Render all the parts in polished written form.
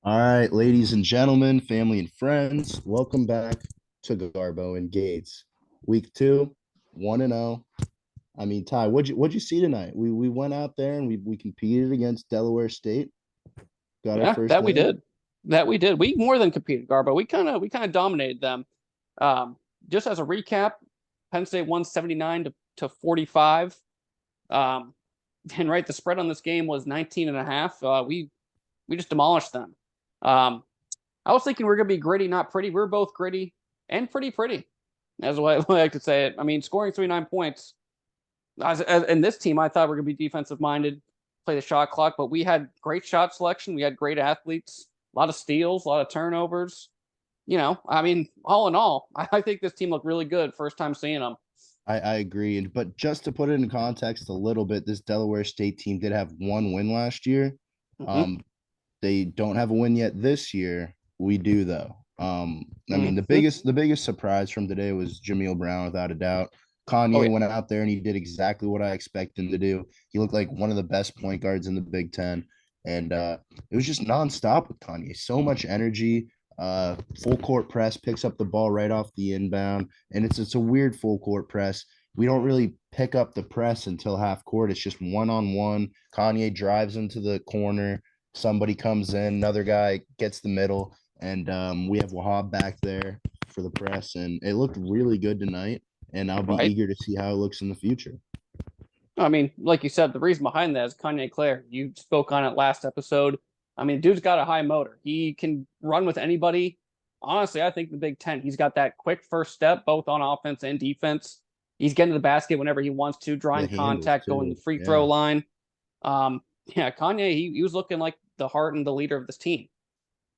All right, ladies and gentlemen, family and friends, welcome back to Garbo and Gates. Week two, 1-0. I mean, Ty, what'd you see tonight? We went out there and we competed against Delaware State, got our Yeah, first that we win. did. That we did. We more than competed, Garbo. We kind of dominated them. Um, just as a recap, Penn State won 79 to 45. Um, and right, the spread on this game was 19 and a half. We just demolished them. Um, I was thinking we are gonna be gritty, not pretty. We are both gritty and pretty. As what I like to say it. I mean, scoring 39 points. In this team, I thought we are gonna be defensive minded, play the shot clock, but we had great shot selection. We had great athletes, a lot of steals, a lot of turnovers. I mean, all in all, I think this team looked really good first time seeing them. I agree. But just to put it in context a little bit, this Delaware State team did have one win last year. Mm-hmm. Um, they don't have a win yet this year. We do though. I mean Mm-hmm. the biggest surprise from today was Jameel Brown, without a doubt. Oh Kanye yeah, went out there and he did exactly what I expect him to do. He looked like one of the best point guards in the Big Ten, and it was just nonstop with Kanye. So much energy. Full court press, picks up the ball right off the inbound, and it's a weird full court press. We don't really pick up the press until half court. It's just one on one. Kanye drives into the corner, somebody comes in, another guy gets the middle, and we have Wahab back there for the press, and it looked really good tonight. And I'll be right. eager to see how it looks in the future. I mean, like you said, the reason behind that is Kanye Claire. You spoke on it last episode. I mean, dude's got a high motor. He can run with anybody. Honestly, I think the Big Ten. He's got that quick first step, both on offense and defense. He's getting to the basket whenever he wants to, The drawing handles contact, going to too, the free throw yeah. line. Yeah, Kanye, he was looking like the heart and the leader of this team.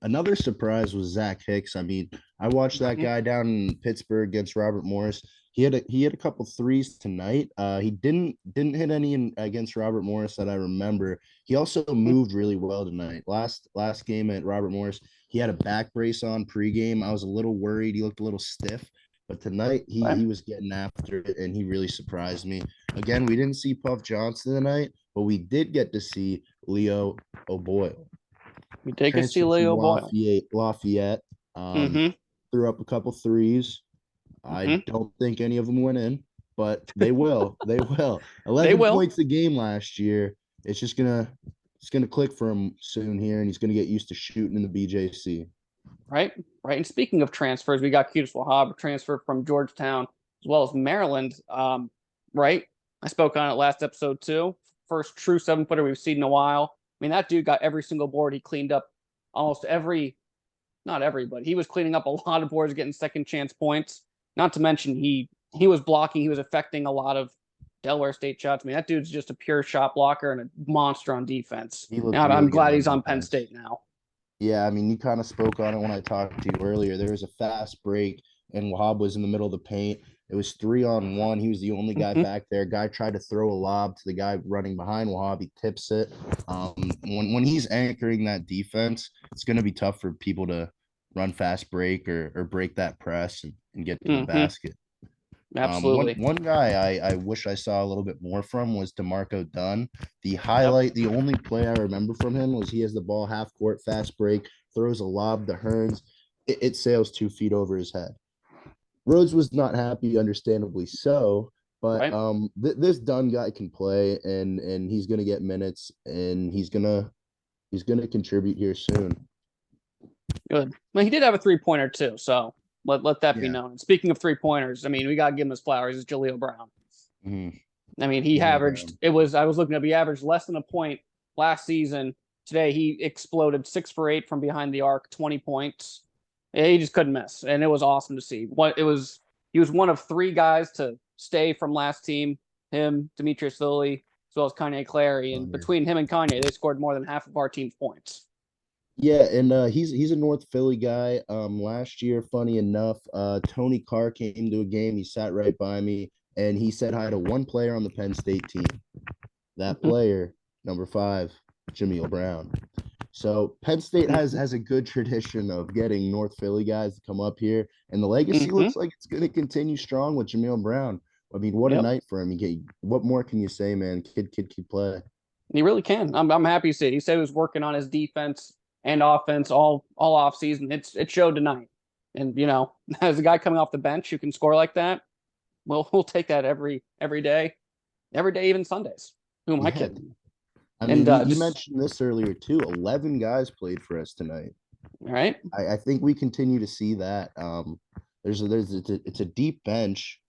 Another surprise was Zach Hicks. I mean, I watched that Mm-hmm. guy down in Pittsburgh against Robert Morris. He had a couple threes tonight. He didn't hit any against Robert Morris that I remember. He also moved really well tonight. Last game at Robert Morris, he had a back brace on pregame. I was a little worried. He looked a little stiff, but tonight he Right. was getting after it and he really surprised me. Again, we didn't see Puff Johnson tonight, but we did get to see Leo O'Boyle, We did get to see transferred from Leo Boyle. Lafayette. Um, Mm-hmm. threw up a couple threes. I Mm-hmm. don't think any of them went in, but they will. They will. They 11 will. points a game last year. It's just gonna click for him soon here, and he's gonna get used to shooting in the BJC. Right? Right. And speaking of transfers, we got Qudus Wahab transferred from Georgetown as well as Maryland. Right? I spoke on it last episode too. First true 7 footer we've seen in a while. I mean, that dude got every single board. He cleaned up almost every, not every, but he was cleaning up a lot of boards, getting second chance points. Not to mention he was blocking, he was affecting a lot of Delaware State shots. I mean, that dude's just a pure shot blocker and a monster on defense. He looked And I'm really good glad on he's on Penn defense. State now. Yeah, I mean, you kind of spoke on it when I talked to you earlier. There was a fast break, and Wahab was in the middle of the paint. It was 3-on-1. He was the only guy Mm-hmm. back there. Guy tried to throw a lob to the guy running behind Wahab. He tips it. When he's anchoring that defense, it's going to be tough for people to run fast break or break that press and get to the Mm-hmm. basket. One Absolutely. one guy I wish I saw a little bit more from was DeMarco Dunn. Yep. The only play I remember from him was he has the ball half court, fast break, throws a lob to Hearns. It sails 2 feet over his head. Rhoades was not happy, understandably so, but Right. this Dunn guy can play, and he's gonna get minutes, and he's gonna contribute here soon. Good. Well, he did have a 3 pointer too, so let that be Yeah. known. And speaking of 3 pointers, I mean, we gotta give him his flowers. It's Jaleel Brown. Mhm. I mean, he Jameel averaged. Brown. It was. I was looking up. He averaged less than a point last season. Today he exploded 6 for 8 from behind the arc, 20 points. Yeah, he just couldn't miss, and it was awesome to see. What it was. He was one of three guys to stay from last team. Him, Demetrius Lilly, as well as Kanye Clary, and between him and Kanye, they scored more than half of our team's points. Yeah, and he's a North Philly guy. Last year, funny enough, Tony Carr came to a game. He sat right by me, and he said hi to one player on the Penn State team. That Mm-hmm. player, number 5, Jameel Brown. So Penn State Mm-hmm. has a good tradition of getting North Philly guys to come up here, and the legacy Mm-hmm. looks like it's going to continue strong with Jameel Brown. I mean, what a Yep. night for him! What more can you say, man? Kid play. He really can. I'm happy to see it. He said he was working on his defense and offense all off season. It showed tonight. And as a guy coming off the bench who can score like that, we'll take that every day, even Sundays. Who am I kidding? I And mean, you mentioned this earlier too. 11 guys played for us tonight. right. I think we continue to see that. It's a deep bench,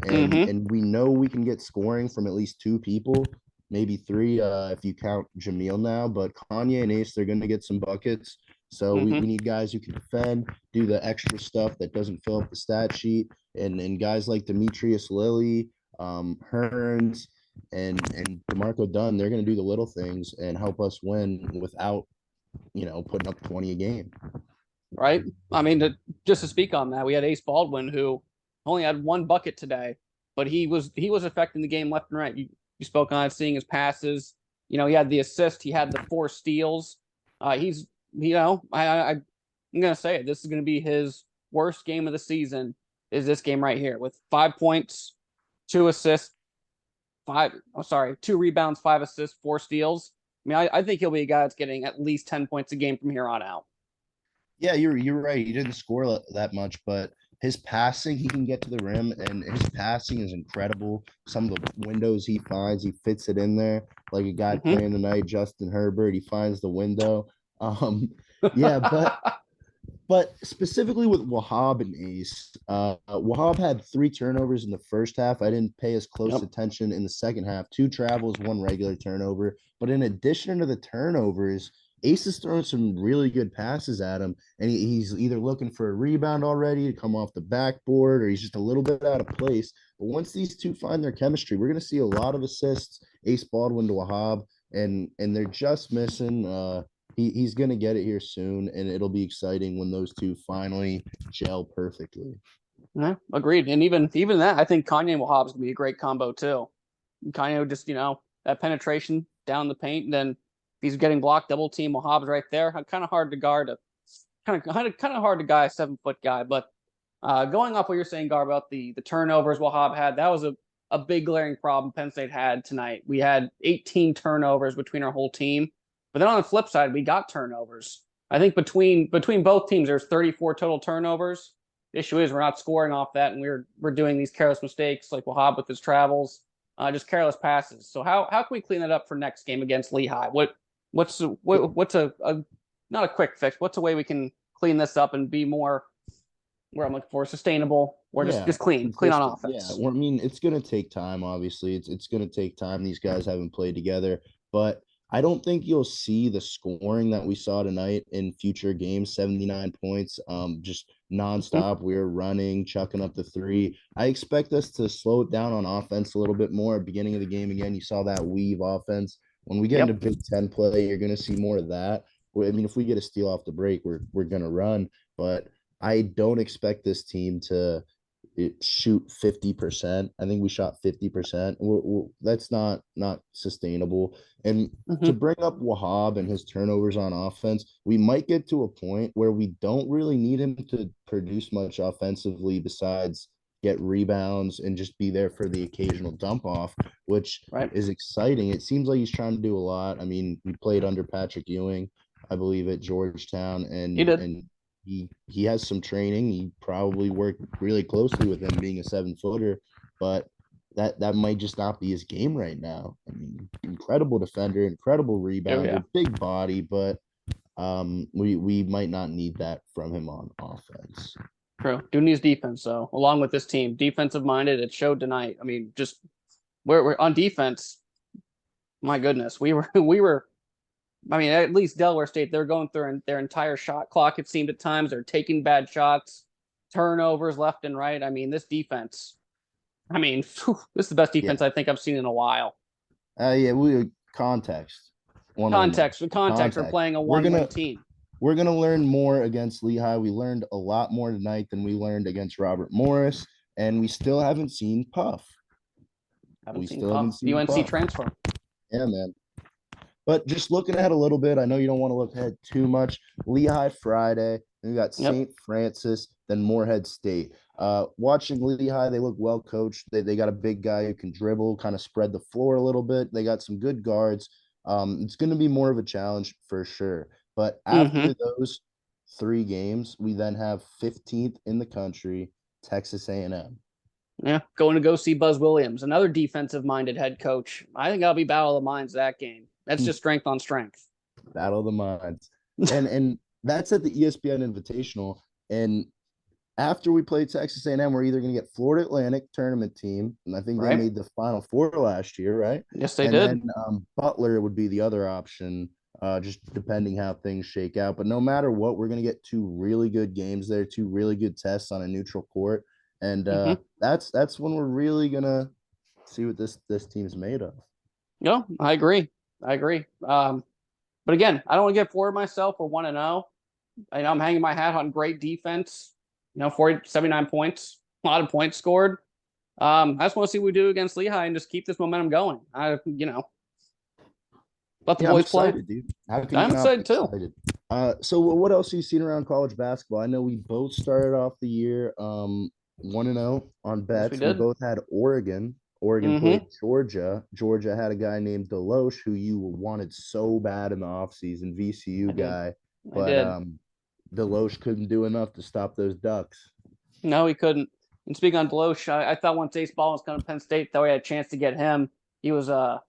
and we know we can get scoring from at least two people, maybe three, if you count Jamil now. But Kanye and Ace, they're going to get some buckets. So we need guys who can defend, do the extra stuff that doesn't fill up the stat sheet, and guys like Demetrius Lilly, Hearns, and DeMarco Dunn, they're going to do the little things and help us win without, putting up 20 a game. Right. I mean, just to speak on that, we had Ace Baldwin who only had one bucket today, but he was affecting the game left and right. You spoke on it, seeing his passes. He had the assist. He had the 4 steals. He's I'm gonna say it. This is gonna be his worst game of the season. Is this game right here with 5 points, 2 assists, 2 rebounds, 5 assists, 4 steals. I mean, I think he'll be a guy that's getting at least 10 points a game from here on out. Yeah, you're right. He didn't score that much, but his passing, he can get to the rim, and his passing is incredible. Some of the windows he finds, he fits it in there like a guy playing tonight, Justin Herbert. He finds the window. Yeah, but specifically with Wahab and Ace, Wahab had 3 turnovers in the first half. I didn't pay as close attention in the second half. 2 travels, 1 regular turnover. But in addition to the turnovers, Ace is throwing some really good passes at him, and he's either looking for a rebound already to come off the backboard, or he's just a little bit out of place. But once these two find their chemistry, we're going to see a lot of assists, Ace Baldwin to Wahab, and they're just missing. He's going to get it here soon, and it'll be exciting when those two finally gel perfectly. Yeah, agreed. And even that, I think Kanye and Wahab is going to be a great combo too. Kanye just, that penetration down the paint, and then if he's getting blocked, double team, Wahab's right there. Kind of hard to guard kind of hard to guy, 7-foot guy. But going off what you're saying, Gar, about the turnovers Wahab had, that was a big glaring problem Penn State had tonight. We had 18 turnovers between our whole team. But then on the flip side, we got turnovers. I think between both teams, there's 34 total turnovers. The issue is we're not scoring off that, and we're doing these careless mistakes like Wahab with his travels, just careless passes. So how can we clean that up for next game against Lehigh? What's a not a quick fix? What's a way we can clean this up and be more, where I'm looking for, sustainable, or just clean on offense? Yeah, well, I mean, it's going to take time. Obviously, it's going to take time. These guys haven't played together, but I don't think you'll see the scoring that we saw tonight in future games. 79 points, just nonstop. We were running, chucking up the 3. I expect us to slow it down on offense a little bit more. Beginning of the game again, you saw that weave offense. When we get into Big Ten play, you're going to see more of that. I mean, if we get a steal off the break, we're going to run. But I don't expect this team to shoot 50%. I think we shot 50%. That's not sustainable. And to bring up Wahab and his turnovers on offense, we might get to a point where we don't really need him to produce much offensively besides get rebounds and just be there for the occasional dump off, which is exciting. It seems like he's trying to do a lot. I mean, we played under Patrick Ewing, I believe, at Georgetown, and he did. And he has some training. He probably worked really closely with him being a 7-footer, but that might just not be his game right now. I mean, incredible defender, incredible rebounder, big body, but we might not need that from him on offense. True. Dude needs defense, though, along with this team. Defensive minded, it showed tonight. I mean, just we're on defense. My goodness, we were. I mean, at least Delaware State, they're going through their entire shot clock, it seemed at times. They're taking bad shots, turnovers left and right. I mean, this defense, this is the best defense I think I've seen in a while. Context. Context. We're playing a one-win team. We're going to learn more against Lehigh. We learned a lot more tonight than we learned against Robert Morris, and we still haven't seen Puff. Haven't seen UNC Puff. Transfer. Yeah, man. But just looking ahead a little bit, I know you don't want to look ahead too much. Lehigh Friday, and we got St. Francis, then Morehead State. Watching Lehigh, they look well coached. They got a big guy who can dribble, kind of spread the floor a little bit. They got some good guards. It's going to be more of a challenge for sure. But Mm-hmm. after those 3 games, we then have 15th in the country, Texas A&M. Yeah, going to go see Buzz Williams, another defensive-minded head coach. I think I'll be battle of the minds that game. That's just strength on strength. Battle of the minds. And that's at the ESPN Invitational. And after we play Texas A&M, we're either going to get Florida Atlantic tournament team, and I think they Right? made the Final Four last year, right? Yes, they And did. then Butler would be the other option, just depending how things shake out. But no matter what, we're going to get 2 really good games there, 2 really good tests on a neutral court, and Mm-hmm. that's when we're really gonna see what this team's made of. Yeah, I agree. I agree. But again, I don't want to get forward myself. We're 1-0. I'm hanging my hat on great defense. 79 points, a lot of points scored. I just want to see what we do against Lehigh and just keep this momentum going. Let the Yeah, I'm boys play. excited, dude. How can you I'm not be excited too. excited? So what else have you seen around college basketball? I know we both started off the year 1-0 on Yes, we bets. We did. both had Oregon. Oregon played Mm-hmm. Georgia. Georgia had a guy named Deloche who you wanted so bad in the offseason, VCU I did. guy, I but did. Deloche couldn't do enough to stop those Ducks. No, he couldn't. And speaking on Deloche, I thought once Ace Ball was coming to Penn State, that we had a chance to get him. He was a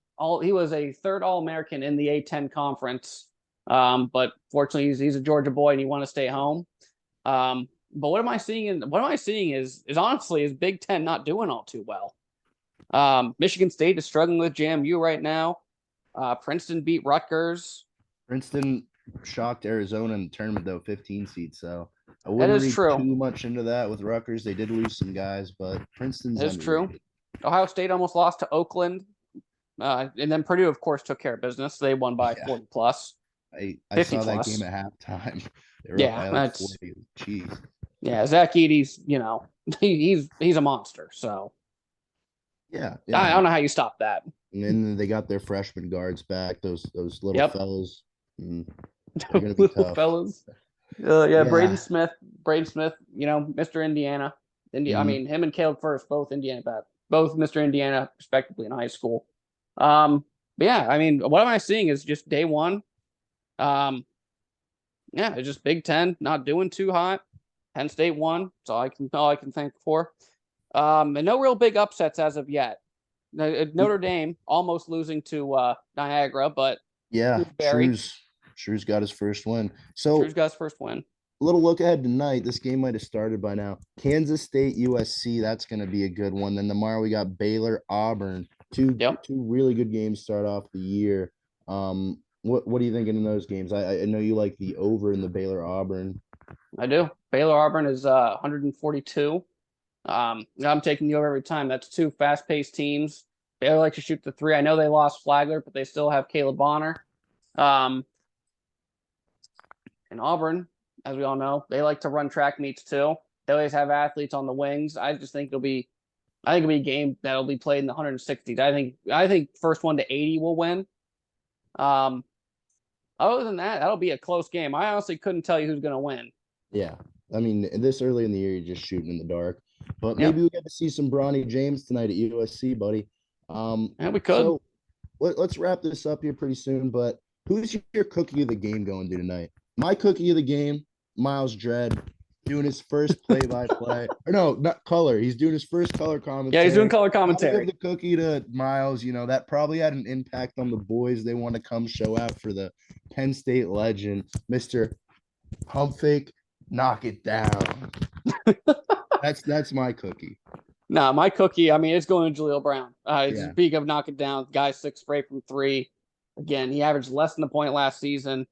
third All-American in the A10 conference. But fortunately he's a Georgia boy and he wanted to stay home. But what am I seeing? What am I seeing is honestly is Big Ten not doing all too well. Michigan State is struggling with JMU right now. Princeton beat Rutgers. Princeton shocked Arizona in the tournament though, 15 seeds. So I That wouldn't is read true. too much into that with Rutgers. They did lose some guys, but Princeton's That is true. underrated. Ohio State almost lost to Oakland. And then Purdue, of course, took care of business. They won by Yeah, 40 plus, I 50 saw that game plus. at halftime. They were up Yeah, by like that's 40. Jeez. yeah. Zach Edey's, he's a monster. So Yeah, I yeah. don't know how you stop that. And then they got their freshman guards back. Those little Yep, fellas. They're gonna be little tough. fellas. Yeah, Yeah. Braden Smith, Mr. Indiana. I Mhm. mean, him and Caleb First, both Indiana both Mr. Indiana, respectively, in high school. Um, but yeah, I mean, what am I seeing is just day one. Um, yeah, it's just Big Ten not doing too hot. Penn State won. That's all I can think for. And no real big upsets as of yet. Notre Dame almost losing to Niagara, but Yeah. Barry. Drew's got his first win. So Drew's got his first win. a little look ahead tonight. This game might have started by now. Kansas State, USC. That's going to be a good one. Then tomorrow we got Baylor, Auburn. Two Yep, two really good games start off the year. What are you thinking in those games? I know you like the over in the Baylor Auburn. I do. Baylor Auburn is 142. I'm taking the over every time. That's two fast-paced teams. Baylor likes to shoot the three. I know they lost Flagler, but they still have Caleb Bonner. Um, and Auburn, as we all know, they like to run track meets too. They always have athletes on the wings. I think it'll be a game that'll be played in the 160s. I think first one to 80 will win. Um, Other than that, that'll be a close game. I honestly couldn't tell you who's going to win. Yeah. I mean, this early in the year, you're just shooting in the dark. But Yep. maybe we get to see some Bronny James tonight at USC, buddy. Yeah, we could. So let's wrap this up here pretty soon. But who's your cookie of the game going to tonight? My cookie of the game, Miles Dredd, doing his first play-by-play. Or no, not color. He's doing his first color commentary. Yeah, he's doing color I'll commentary. give the cookie to Miles. That probably had an impact on the boys. They want to come show out for the Penn State legend, Mr. Pump Fake, knock it down. That's my cookie. Nah, my cookie, I mean, it's going to Jaleel Brown. Yeah. Speaking of knock it down, guy 6 straight from 3. Again, he averaged less than a point last season.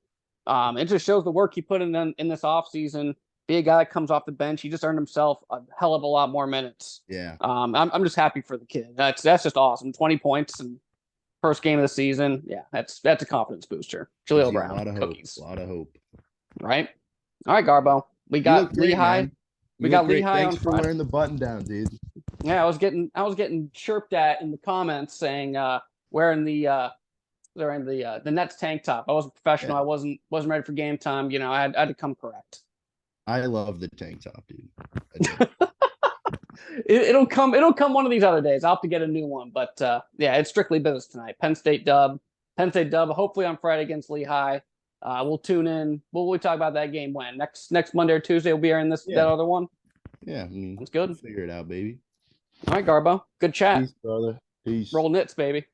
It just shows the work he put in this offseason. Be a guy that comes off the bench. He just earned himself a hell of a lot more minutes. Yeah. I'm just happy for the kid. That's just awesome. 20 points and first game of the season. Yeah, that's a confidence booster. Jaleel Brown, a lot of cookies. Hope. A lot of hope. Right? All right, Garbo. We got Lehigh. We got Lehigh Thanks on for Friday. wearing the button down, dude. Yeah, I was getting chirped at in the comments saying wearing the Nets tank top. I wasn't professional. Yeah. I wasn't ready for game time. I had to come correct. I love the tank top, dude. It'll come one of these other days. I'll have to get a new one. But yeah, it's strictly business tonight. Penn State dub. Hopefully on Friday against Lehigh. We'll tune in. We'll talk about that game when next Monday or Tuesday. We'll be airing that other one. Yeah, I mean, that's good. We'll figure it out, baby. All right, Garbo. Good chat. Peace, brother. Peace. Roll Knits, baby.